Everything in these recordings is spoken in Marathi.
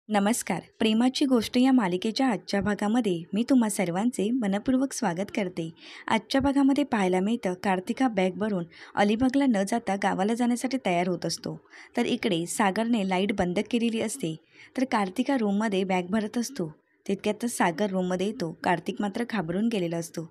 नमस्कार. प्रेमाची गोष्ट या मालिकेच्या आजच्या भागामध्ये मी तुम्हा सर्वांचे मनपूर्वक स्वागत करते. आजच्या भागामध्ये पाहायला मिळतं कार्तिक हा बॅग भरून अलिबागला न जाता गावाला जाण्यासाठी तयार होत असतो. तर इकडे सागरने लाईट बंद केलेली असते. तर कार्तिक हा रूममध्ये बॅग भरत असतो. तितक्यातच सागर रूममध्ये येतो. कार्तिक मात्र घाबरून गेलेला असतो.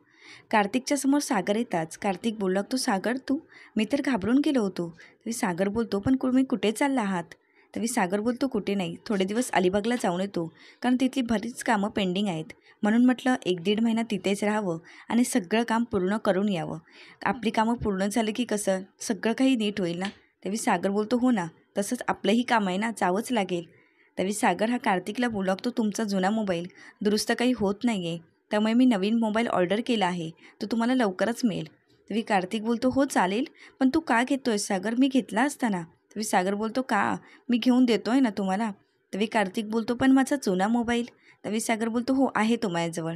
कार्तिकच्या समोर सागर येताच कार्तिक बोलू लागतो, सागर तू? मी तर घाबरून गेलो होतो. तरी सागर बोलतो, पण तुम्ही कुठे चालला आहात? तरी सागर बोलतो, कुठे नाही, थोडे दिवस अलिबागला जाऊन येतो, कारण तिथली बरीच कामं पेंडिंग आहेत. म्हणून म्हटलं 1-1.5 महिना तिथेच राहावं आणि सगळं काम पूर्ण करून यावं. आपली कामं पूर्ण झालं की कसं सगळं काही नीट होईल ना. तरी सागर बोलतो, हो ना, तसंच आपलंही काम आहे ना, जावंच लागेल. तरी सागर हा कार्तिकला बोलू लागतो, तुमचा जुना मोबाईल दुरुस्त काही होत नाही आहे, त्यामुळे मी नवीन मोबाईल ऑर्डर केला आहे, तो तुम्हाला लवकरच मिळेल. तरी कार्तिक बोलतो, हो चालेल, पण तू का घेतोय सागर, मी घेतला असताना. तरी सागर बोलतो, का? मी घेऊन देतो आहे ना तुम्हाला. तरी कार्तिक बोलतो, पण माझा जुना मोबाईल. तरी सागर बोलतो, हो आहे तो माझ्याजवळ.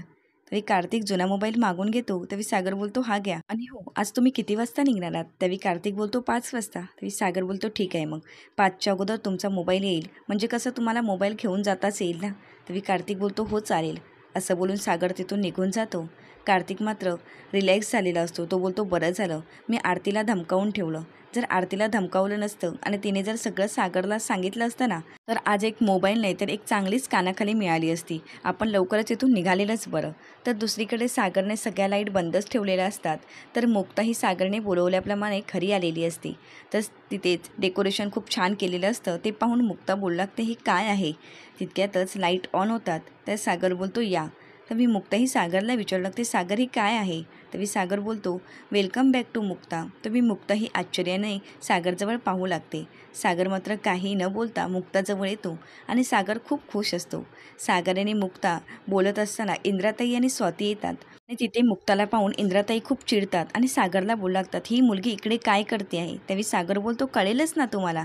तरी कार्तिक जुना मोबाईल मागून घेतो. तरी सागर बोलतो, हा घ्या. आणि हो, आज तुम्ही किती वाजता निघणार आहात? तरी कार्तिक बोलतो, 5 वाजता. तरी सागर बोलतो, ठीक आहे, मग 5च्या अगोदर तुमचा मोबाईल येईल, म्हणजे कसं तुम्हाला मोबाईल घेऊन जाताच येईल ना. तरी कार्तिक बोलतो, हो चालेल. असं बोलून सागर तिथून निघून जातो. कार्तिक मात्र रिलॅक्स झालेला असतो. तो बोलतो, बरं झालं मी आरतीला धमकावून ठेवलं. जर आरतीला धमकावलं नसतं आणि तिने जर सगळं सागरला सांगितलं असतं ना, तर आज एक मोबाईल नाही तर एक चांगलीच कानाखाली मिळाली असती. आपण लवकरच इथून निघालेलंच बरं. तर दुसरीकडे सागरने सगळ्या लाईट बंदच ठेवलेल्या असतात. तर मुक्ता ही सागरने बोलवल्याप्रमाणे खरी आलेली असती. तर तिथेच डेकोरेशन खूप छान केलेलं असतं. ते पाहून मुक्ता बोलू लागते, हे काय आहे? तितक्यातच लाईट ऑन होतात. तर सागर बोलतो, या. तर मी मुक्ता ही सागरला विचारू लागते, सागर ही काय आहे? तरी सागर बोलतो, वेलकम बॅक टू मुक्ता. तर मी मुक्ता ही आश्चर्याने सागरजवळ पाहू लागते. सागर मात्र काही न बोलता मुक्ताजवळ येतो आणि सागर खूप खुश असतो. सागर आणि मुक्ता बोलत असताना इंद्राताई आणि स्वाती येतात आणि तिथे मुक्ताला पाहून इंद्राताई खूप चिडतात आणि सागरला बोलू लागतात, ही मुलगी इकडे काय करते आहे? त्यावेळी सागर बोलतो, कळेलच ना तुम्हाला.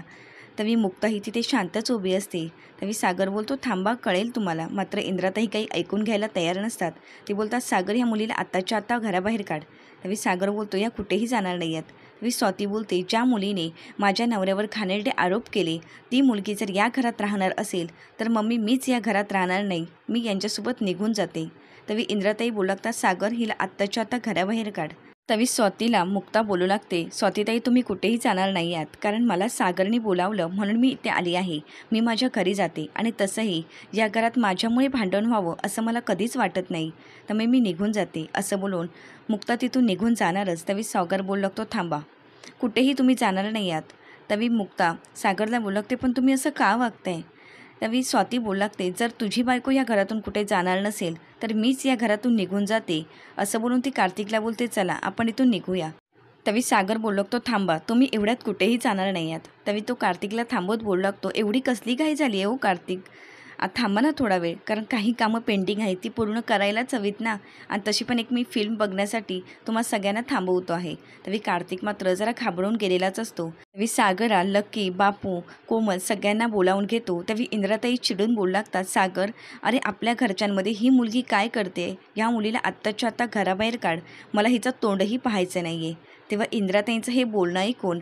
तरी मुक्ता ही तिथे शांतच उभी असते. त्यावेळी सागर बोलतो, थांबा, कळेल तुम्हाला. मात्र इंद्राताई काही ऐकून घ्यायला तयार नसतात. ते बोलतात, सागर ह्या मुलीला आत्ताच्या आत्ता घराबाहेर काढ. त्यावेळी सागर बोलतो, या कुठेही जाणार नाही आहेत. त्यावेळी स्वाती बोलते, ज्या मुलीने माझ्या नवऱ्यावर घाणेरडे आरोप केले, ती मुलगी जर या घरात राहणार असेल तर मम्मी मीच या घरात राहणार नाही, मी यांच्यासोबत निघून जाते. त्यावेळी इंद्राताई बोलू लागतात, सागर हिला आत्ताच्या आत्ता घराबाहेर काढ. तवी स्वातीला मुक्ता बोलू लागते, स्वातीताई तुम्ही कुठेही जाणार नाही आहात, कारण मला सागरने बोलावलं म्हणून मी इथे आली आहे. मी माझ्या घरी जाते आणि तसंही या घरात माझ्यामुळे भांडण व्हावं असं मला कधीच वाटत नाही, त्यामुळे मी निघून जाते. असं बोलून मुक्ता तिथून निघून जाणारच. तवी सागर बोलू लागतो, थांबा, कुठेही तुम्ही जाणार नाही आहात. तवी मुक्ता सागरला बोलू लागते, पण तुम्ही असं का वागताय? त्यावेळी स्वाती बोलू लागते, जर तुझी बायको या घरातून कुठे जाणार नसेल तर मीच या घरातून निघून जाते. असं बोलून ती कार्तिकला बोलते, चला आपण इथून निघूया. त्यावेळी सागर बोलू लागतो, थांबा, तुम्ही एवढ्यात कुठेही जाणार नाही आहात. त्यावेळी तो कार्तिकला थांबवत बोलू लागतो, एवढी कसली घाई झाली आहे हो कार्तिक, थांबा ना थोडा वेळ, कारण काही कामं पेंडिंग आहेत ती पूर्ण करायलाच हवीत ना. आणि तशी पण एक मी फिल्म बघण्यासाठी तुम्हा सगळ्यांना थांबवतो आहे. त्यावेळी कार्तिक मात्र जरा घाबरून गेलेलाच असतो. त्यावेळी सागरा, लक्की, बापू, कोमल सगळ्यांना बोलावून घेतो. त्यावेळी इंद्राताई चिडून बोलू लागतात, सागर, अरे आपल्या घरच्यांमध्ये ही मुलगी काय करते? या मुलीला आत्ताच्या आत्ता घराबाहेर काढ, मला हिचं तोंडही पाहायचं नाही आहे. तेव्हा इंद्राताईंचं हे बोलणं ऐकून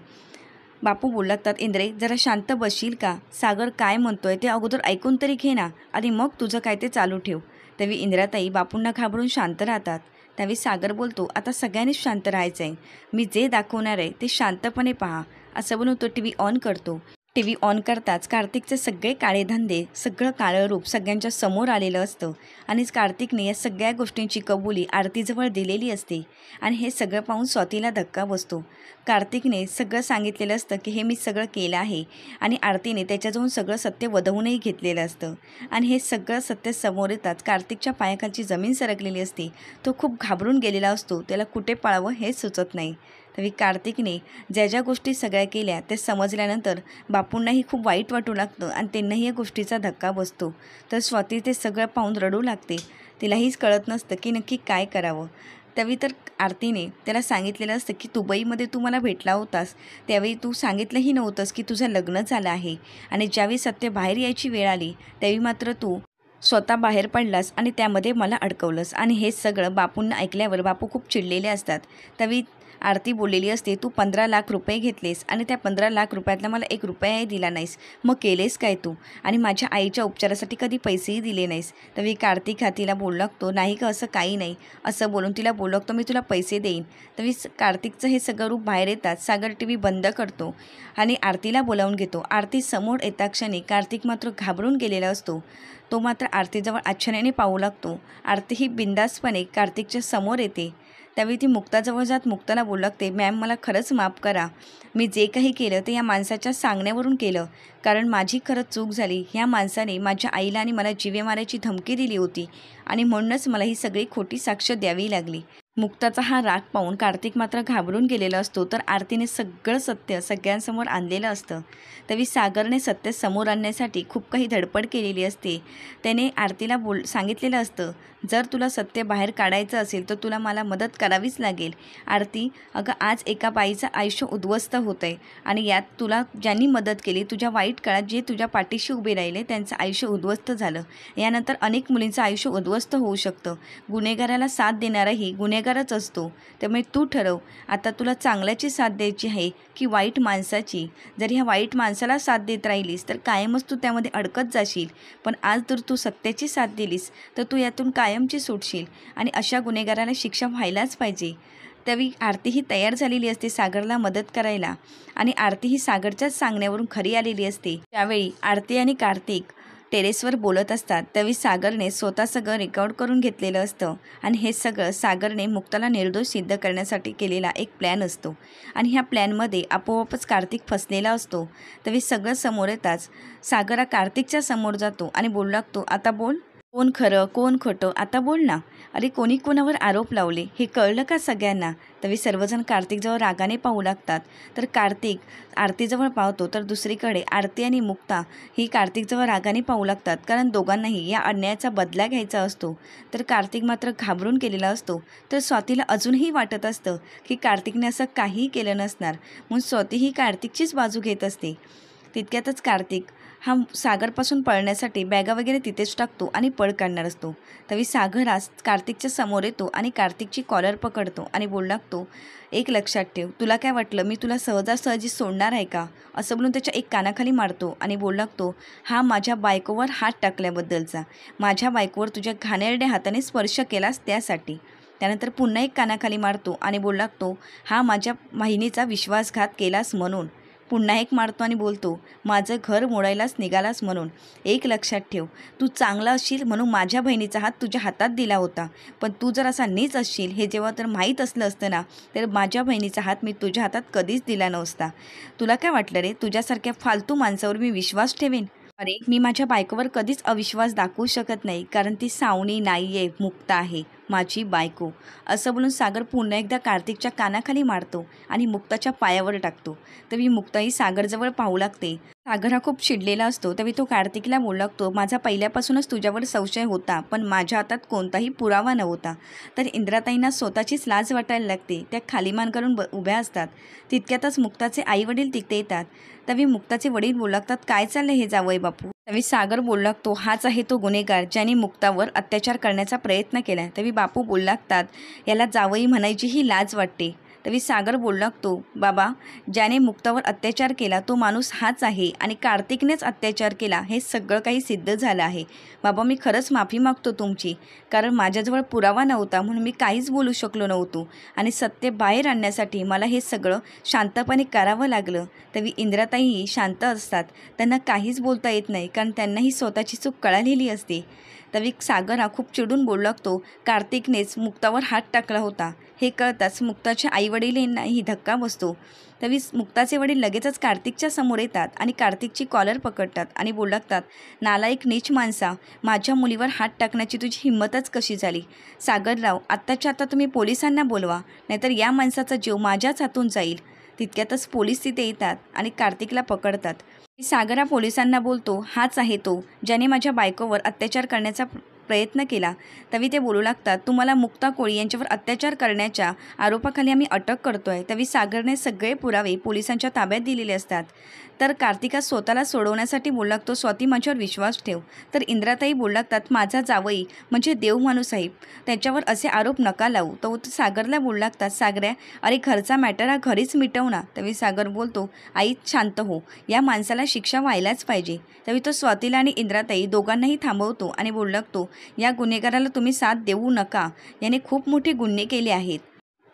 बापू बोलू लागतात, इंद्रे जरा शांत बसशील का? सागर काय म्हणतोय ते अगोदर ऐकून तरी घे ना, आणि मग तुझं काय ते चालू ठेव. त्यावेळी इंद्राताई बापूंना घाबरून शांत राहतात. त्यावेळी सागर बोलतो, आता सगळ्यांनीच शांत राहायचं आहे, मी जे दाखवणार आहे ते शांतपणे पहा. असं म्हणून तो TV ऑन करतो. TV ऑन करताच कार्तिकचे सगळे काळे धंदे, सगळं काळं रूप सगळ्यांच्या समोर आलेलं असतं आणि कार्तिकने या सगळ्या गोष्टींची कबुली आरतीजवळ दिलेली असते. आणि हे सगळं पाहून स्वातीला धक्का बसतो. कार्तिकने सगळं सांगितलेलं असतं की हे मी सगळं केलं आहे आणि आरतीने त्याच्याजवळून सगळं सत्य वदवूनही घेतलेलं असतं. आणि हे सगळं सत्य समोर येताच कार्तिकच्या पायाखालची जमीन सरकलेली असते. तो खूप घाबरून गेलेला असतो, त्याला कुठे पळावं हे सुचत नाही. तरी कार्तिकने ज्या ज्या गोष्टी सगळ्या केल्या ते समजल्यानंतर बापूंनाही खूप वाईट वाटू लागतं आणि त्यांनाही या गोष्टीचा धक्का बसतो. तर स्वाती ते सगळं पाहून रडू लागते. तिलाहीच कळत नसतं की नक्की काय करावं. त्यावेळी तर आरतीने त्याला सांगितलेलं असतं की दुबईमध्ये तू मला भेटला होतास, त्यावेळी तू सांगितलंही नव्हतंस की तुझं लग्न झालं आहे, आणि ज्यावेळी सत्य बाहेर यायची वेळ आली त्यावेळी मात्र तू स्वतः बाहेर पडलास आणि त्यामध्ये मला अडकवलंस. आणि हे सगळं बापूंना ऐकल्यावर बापू खूप चिडलेले असतात. त्यावेळी आरती बोललेली असते, तू 15 लाख रुपये घेतलेस आणि त्या 15 लाख रुपयातला मला 1 रुपयाही दिला नाहीस, मग केलेस काय तू? आणि माझ्या आईच्या उपचारासाठी कधी पैसेही दिले नाहीस. तरी कार्तिक हा तिला बोलू लागतो, नाही का असं काही नाही, असं बोलून तिला बोलू लागतो, मी तुला पैसे देईन. तरी कार्तिकचं हे सगळं रूप बाहेर येतात. सागर टीव्ही बंद करतो आणि आरतीला बोलावून घेतो. आरती समोर येता क्षणी कार्तिक मात्र घाबरून गेलेला असतो. तो मात्र आरतीजवळ आच्छानेने पाहू लागतो. आरती ही बिंदासपणे कार्तिकच्या समोर येते. त्यावेळी ती मुक्ताजवळ जात मुक्ताला बोलू लागते, मॅम मला खरंच माफ करा, मी जे काही केलं ते या माणसाच्या सांगण्यावरून केलं, कारण माझी खरंच चूक झाली. ह्या माणसाने माझ्या आईला आणि मला जीवे मारायची धमकी दिली होती आणि म्हणूनच मला ही सगळी खोटी साक्ष द्यावी लागली. मुक्ताचा हा राग पाहून कार्तिक मात्र घाबरून गेलेला असतो. तर आरतीने सगळं सत्य सगळ्यांसमोर आणलेलं असतं. तरी सागरने सत्य समोर आणण्यासाठी खूप काही धडपड केलेली असते. त्याने आरतीला सांगितलेलं असतं, जर तुला सत्य बाहेर काढायचं असेल तर तुला मला मदत करावीच लागेल. आरती, अगं आज एका बाईचं आयुष्य उद्ध्वस्त होतं आहे आणि यात तुला ज्यांनी मदत केली, तुझ्या वाईट काळात जे तुझ्या पाठीशी उभे राहिले त्यांचं आयुष्य उद्ध्वस्त झालं. यानंतर अनेक मुलींचं आयुष्य उद्ध्वस्त होऊ शकतं. गुन्हेगाराला साथ देणाराही गुन्हेगारच असतो. त्यामुळे तू ठरव, आता तुला चांगल्याची साथ द्यायची आहे की वाईट माणसाची. जर ह्या वाईट माणसाला साथ देत राहिलीस तर कायमच तू त्यामध्ये अडकत जाशील, पण आज जर तू सत्याची साथ दिलीस तर तू यातून कायमची सुटशील आणि अशा गुन्हेगाराला शिक्षा व्हायलाच पाहिजे. त्यावेळी आरती ही तयार झालेली असते सागरला मदत करायला आणि आरती ही सागरच्याच सांगण्यावरून खरी आलेली असते. त्यावेळी आरती आणि कार्तिक टेरेसवर बोलत असतात. त्यावेळी सागरने स्वतः सगळं रेकॉर्ड करून घेतलेलं असतं आणि हे सगळं सागरने मुक्ताला निर्दोष सिद्ध करण्यासाठी केलेला एक प्लॅन असतो आणि ह्या प्लॅनमध्ये आपोआपच कार्तिक फसलेला असतो. त्यावेळी सगळं समोर येताच सागर हा कार्तिकच्या समोर जातो आणि बोलू लागतो, आता बोल, कोण खरं कोण खोटं आता बोल ना. अरे कोणी कोणावर आरोप लावले हे कळलं का सगळ्यांना? तरी सर्वजण कार्तिकजवळ रागाने पाहू लागतात. तर कार्तिक आरतीजवळ पाहतो तर दुसरीकडे आरती आणि मुक्ता ही कार्तिकजवळ रागाने पाहू लागतात, कारण दोघांनाही या अन्यायाचा बदला घ्यायचा असतो. तर कार्तिक मात्र घाबरून गेलेला असतो. तर स्वातीला अजूनही वाटत असतं की कार्तिकने असं काहीही केलं नसणार, म्हणून स्वाती ही कार्तिकचीच बाजू घेत असते. तितक्यातच कार्तिक हा सागरपासून पळण्यासाठी बॅगा वगैरे तिथेच टाकतो आणि पळ काढणार असतो. तरी सागर आज कार्तिकच्या समोर येतो आणि कार्तिकची कॉलर पकडतो आणि बोलू लागतो, एक लक्षात ठेव, तुला काय वाटलं मी तुला सहजासहजी सोडणार आहे का? असं बोलून त्याच्या एक कानाखाली मारतो आणि बोलू लागतो, हा माझ्या बायकोवर हात टाकल्याबद्दलचा, माझ्या बायकोवर तुझ्या घाणेरड्या हाताने स्पर्श केलास त्यासाठी. त्यानंतर पुन्हा एक कानाखाली मारतो आणि बोलू लागतो, हा माझ्या बहिणीचा विश्वासघात केलास म्हणून. पुन्हा एक मारतो आणि बोलतो, माझं घर मोडायलाच निघालास म्हणून. एक लक्षात ठेव, तू चांगला असशील म्हणून माझ्या बहिणीचा हात तुझ्या हातात दिला होता, पण तू जर असा नीच असशील हे जेव्हा तर माहीत असलं असतं ना, तर माझ्या बहिणीचा हात मी तुझ्या हातात कधीच दिला नसता. तुला काय वाटलं रे, तुझ्यासारख्या फालतू माणसावर मी विश्वास ठेवेन? अरे मी माझ्या बायकोवर कधीच अविश्वास दाखवू शकत नाही, कारण ती सावनी नाही आहे, मुक्ता आहे माझी बायको. असं बोलून सागर पुन्हा एकदा कार्तिकच्या कानाखाली मारतो आणि मुक्ताच्या पायावर टाकतो. तरी मुक्ताही सागरजवळ पाहू लागते. सागर हा खूप चिडलेला असतो. तरी तो कार्तिकला बोलू लागतो, माझा पहिल्यापासूनच तुझ्यावर संशय होता, पण माझ्या हातात कोणताही पुरावा नव्हता. तर इंद्राताईंना स्वतःचीच लाज वाटायला लागते. त्या खालीमान करून उभ्या असतात. तितक्यातच मुक्ताचे आईवडील तिथे येतात. तरी मुक्ताचे वडील बोलू लागतात, काय चाललं हे जावई बापू? तरी सागर बोलू लागतो, हाच आहे तो गुन्हेगार ज्याने मुक्तावर अत्याचार करण्याचा प्रयत्न केला. तरी बापू बोलू लागतात, याला जावई म्हणायचीही लाज वाटते. तरी सागर बोलू लागतो, बाबा ज्याने मुक्तावर अत्याचार केला तो माणूस हाच आहे आणि कार्तिकनेच अत्याचार केला हे सगळं काही सिद्ध झालं आहे. बाबा मी खरंच माफी मागतो तुमची, कारण माझ्याजवळ पुरावा नव्हता म्हणून मी काहीच बोलू शकलो नव्हतो आणि सत्य बाहेर आणण्यासाठी मला हे सगळं शांतपणे करावं लागलं. तरी इंद्राताईही शांत असतात, त्यांना काहीच बोलता येत नाही, कारण त्यांनाही स्वतःची चूक कळालेली असते. तरी सागर हा खूप चिडून बोलू लागतो, कार्तिकनेच मुक्तावर हात टाकला होता. हे कळताच मुक्ताच्या आईवडिलांनाही धक्का बसतो. तरी मुक्ताचे वडील लगेचच कार्तिकच्या समोर येतात आणि कार्तिकची कॉलर पकडतात आणि बोलू लागतात, नालायक नीच माणसा, माझ्या मुलीवर हात टाकण्याची तुझी हिंमतच कशी झाली? सागरराव आत्ताच्या आता तुम्ही पोलिसांना बोलवा, नाहीतर या माणसाचा जीव माझ्याच हातून जाईल. तितक्यातच पोलीस तिथे येतात आणि कार्तिकला पकडतात. सागर हा पोलिसांना बोलतो, हाच आहे तो ज्याने माझ्या बायकोवर अत्याचार करण्याचा प्रयत्न केला. तरी ते बोलू लागतात, तुम्हाला मुक्ता कोळी यांच्यावर अत्याचार करण्याच्या आरोपाखाली आम्ही अटक करतोय. तरी सागरने सगळे पुरावे पोलिसांच्या ताब्यात दिलेले असतात. तर कार्तिका स्वतःला सोडवण्यासाठी बोलू लागतो, स्वाती माझ्यावर विश्वास ठेव. तर इंद्राताई बोलू लागतात, माझा जावई म्हणजे देव माणूस आहे, त्याच्यावर असे आरोप नका लावू. तो सागरला बोलू लागतात, सागऱ्या अरे घरचा मॅटर हा घरीच मिटव ना. त्यावेळी सागर बोलतो, आई शांत हो, या माणसाला शिक्षा व्हायलाच पाहिजे. त्यावेळी तो स्वातीला आणि इंद्राताई दोघांनाही थांबवतो आणि बोलू लागतो, या गुन्हेगाराला तुम्ही साथ देऊ नका, याने खूप मोठे गुन्हे केले आहेत.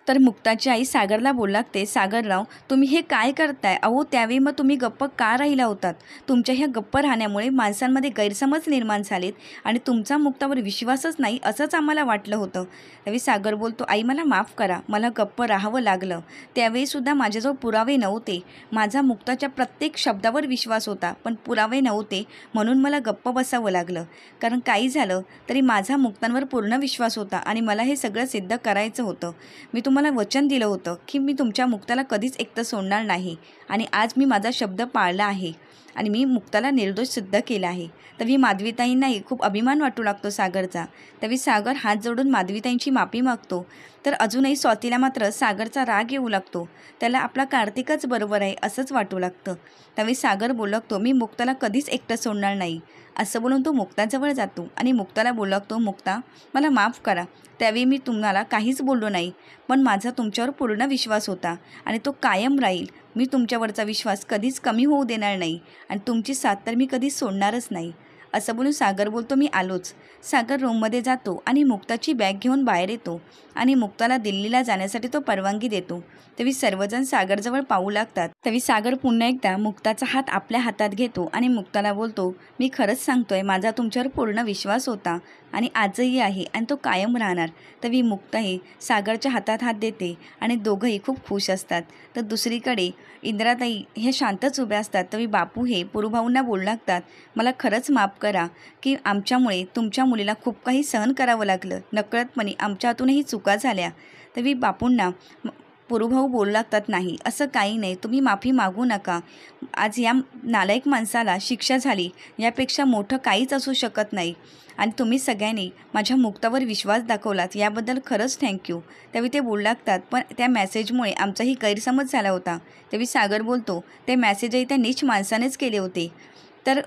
तर मुक्ताची आई सागरला बोलू लागते, सागरराव तुम्ही हे काय करताय? अहो त्यावेळी मग तुम्ही गप्प का राहिला होतात? तुमच्या ह्या गप्प राहण्यामुळे माणसांमध्ये गैरसमज निर्माण झालेत आणि तुमचा मुक्तावर विश्वासच नाही असंच आम्हाला वाटलं होतं. त्यावेळी सागर बोलतो, आई मला माफ करा, मला गप्प राहावं लागलं. त्यावेळीसुद्धा माझ्याजवळ पुरावे नव्हते. माझा मुक्ताच्या प्रत्येक शब्दावर विश्वास होता, पण पुरावे नव्हते म्हणून मला गप्प बसावं लागलं. कारण काही झालं तरी माझा मुक्तांवर पूर्ण विश्वास होता आणि मला हे सगळं सिद्ध करायचं होतं. मी तुम्हाला वचन दिलं होतं की मी तुमच्या मुक्ताला कधीच एकटं सोडणार नाही आणि आज मी माझा शब्द पाळला आहे आणि मी मुक्ताला निर्दोष सिद्ध केला आहे. तरी माधवीताईंनाही खूप अभिमान वाटू लागतो सागरचा. तरी सागर हात जोडून माधवीताईंची माफी मागतो. तर अजूनही स्वातीला मात्र सागरचा राग येऊ लागतो. त्याला आपला कार्तिकच बरोबर आहे असंच वाटू लागतं. त्यावेळी सागर बोलू लागतो, मी मुक्ताला कधीच एकटं सोडणार नाही असं बोलून तो मुक्ताजवळ जातो आणि मुक्ताला बोलू लागतो, मुक्ता मला माफ करा, त्यावेळी मी तुम्हाला काहीच बोललो नाही, पण माझा तुमच्यावर पूर्ण विश्वास होता आणि तो कायम राहील. मी तुमच्यावरचा विश्वास कधीच कमी होऊ देणार नाही आणि तुमची साथ तर मी कधीच सोडणारच नाही असं बोलून सागर बोलतो, मी आलोच. सागर रूममध्ये जातो आणि मुक्ताची बॅग घेऊन बाहेर येतो आणि मुक्ताला दिल्लीला जाण्यासाठी तो परवानगी देतो. तेव्हा सर्वजण सागरजवळ पाहू लागतात. तेव्हा सागर पुन्हा एकदा मुक्ताचा हात आपल्या हातात घेतो आणि मुक्ताला बोलतो, मी खरंच सांगतोय, माझा तुमच्यावर पूर्ण विश्वास होता आणि आजही आहे आणि तो कायम राहणार. तेव्हा मुक्ताही सागरच्या हातात हात देते आणि दोघंही खूप खुश असतात. तर दुसरीकडे इंद्राताई हे शांतच उभ्या असतात. तेव्हा बापू हे पुरुभाऊंना बोलू लागतात, मला खरंच माफ करा की आमच्यामुळे तुमच्या मुलीला खूप काही सहन करावं लागलं, नकळतपणे आमच्या हातूनही चुका झाल्या. तेव्हा बापूंना पुरुभाऊ बोलू लागतात, नाही असं काही नाही, तुम्ही माफी मागू नका. आज या नालायक माणसाला शिक्षा झाली यापेक्षा मोठं काहीच असू शकत नाही आणि तुम्ही सगळ्यांनी माझ्या मुक्तावर विश्वास दाखवलात याबद्दल खरंच थँक्यू. त्यावेळी ते बोलू लागतात, पण त्या मेसेजमुळे आमचाही गैरसमज झाला होता. त्यावेळी सागर बोलतो, ते मेसेजही त्या नीच माणसानेच केले होते. तर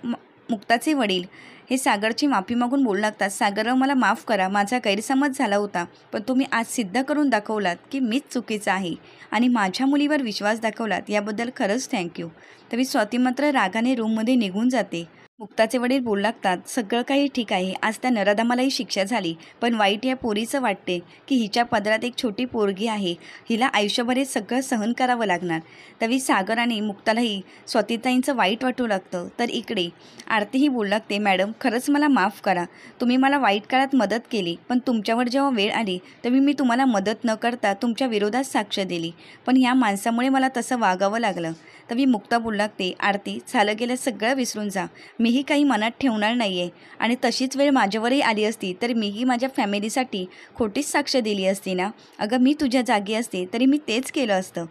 मुक्ताचे वडील हे सागरची माफी मागून बोलू लागतात, सागरराव मला माफ करा, माझा गैरसमज झाला होता, पण तुम्ही आज सिद्ध करून दाखवलात की मीच चुकीचं आहे आणि माझ्या मुलीवर विश्वास दाखवलात याबद्दल खरंच थँक्यू. तरी स्वाती मात्र रागाने रूममध्ये निघून जाते. मुक्ताचे वडील बोलू लागतात, सगळं काही ठीक आहे, आज त्या नराधमालाही शिक्षा झाली, पण वाईट या पोरीचं वाटते की हिच्या पदरात एक छोटी पोरगी आहे, हिला आयुष्यभर हे सगळं सहन करावं लागणार. तरी सागर आणि मुक्तालाही स्वातीताईंचं वाईट वाटू लागतं. तर इकडे आरतीही बोलू लागते, मॅडम खरंच मला माफ करा, तुम्ही मला वाईट काळात मदत केली, पण तुमच्यावर जेव्हा वेळ आली तेव्हा मी तुम्हाला मदत न करता तुमच्या विरोधात साक्ष दिली, पण ह्या माणसामुळे मला तसं वागावं लागलं. तरी मुक्ता बोलू लागते, आरती झालं गेलं सगळं विसरून जा, मीही काही मनात ठेवणार नाही आहे आणि तशीच वेळ माझ्यावरही आली असती तर मीही माझ्या फॅमिलीसाठी खोटीच साक्ष दिली असती ना. अगं मी तुझ्या जागी असते तरी मी तेच केलं असतं,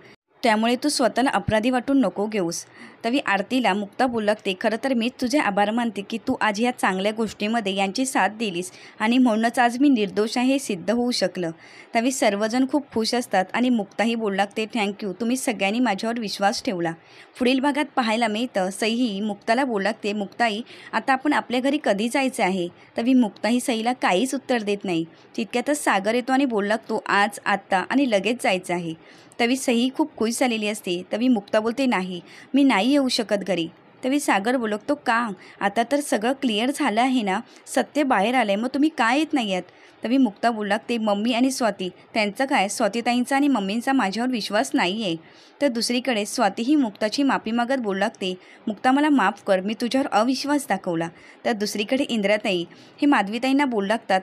त्यामुळे तू स्वतःला अपराधी वाटून नको घेऊस. तरी आरतीला मुक्ता बोलू लागते, खरं तर मीच तुझे आभार मानते की तू आज ह्या चांगल्या गोष्टीमध्ये यांची साथ दिलीस आणि म्हणूनच आज मी निर्दोष आहे हे सिद्ध होऊ शकलं. तरी सर्वजण खूप खुश असतात आणि मुक्ताही बोलू लागते, थँक्यू, तुम्ही सगळ्यांनी माझ्यावर विश्वास ठेवला. पुढील भागात पाहायला मिळतं, सईही मुक्ताला बोलू लागते, मुक्ताई आता आपण आपल्या घरी कधी जायचं आहे. तरी मुक्ताही सईला काहीच उत्तर देत नाही. तितक्यातच सागर येतो आणि बोलू लागतो, आज आत्ता आणि लगेच जायचं आहे. तरी सई खूप खुश झालेली असते. तरी मुक्ता बोलते, नाही मी नाही येऊ शकत घरी. तरी सागर बोलतो, का? आता तर सगळं क्लिअर झालं आहे ना, सत्य बाहेर आलं आहे, मग तुम्ही का येत नाही आहात? तरी मुक्ता बोलू लागते, मम्मी आणि स्वाती त्यांचं काय, स्वातीताईंचा आणि मम्मींचा माझ्यावर विश्वास नाही आहे. तर दुसरीकडे स्वातीही मुक्ताची माफी मागत बोलू लागते, मुक्ता मला माफ कर, मी तुझ्यावर अविश्वास दाखवला. तर दुसरीकडे इंद्राताई हे माधवीताईंना बोलू लागतात,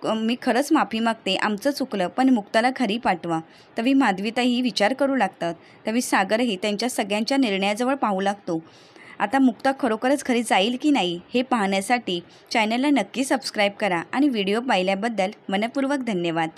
मी खरंच माफी मागते, आमचं चुकलं, पण मुक्ताला घरी पाठवा. तरी माधवीताई विचार करू लागतात. तरी सागरही त्यांच्या सगळ्यांच्या निर्णयाजवळ पाहू लागतो. आता मुक्ता खरोखरच घरी जाईल की नाही हे पाहण्यासाठी चॅनलला नक्की सबस्क्राईब करा आणि व्हिडिओ पाहिल्याबद्दल मनपूर्वक धन्यवाद.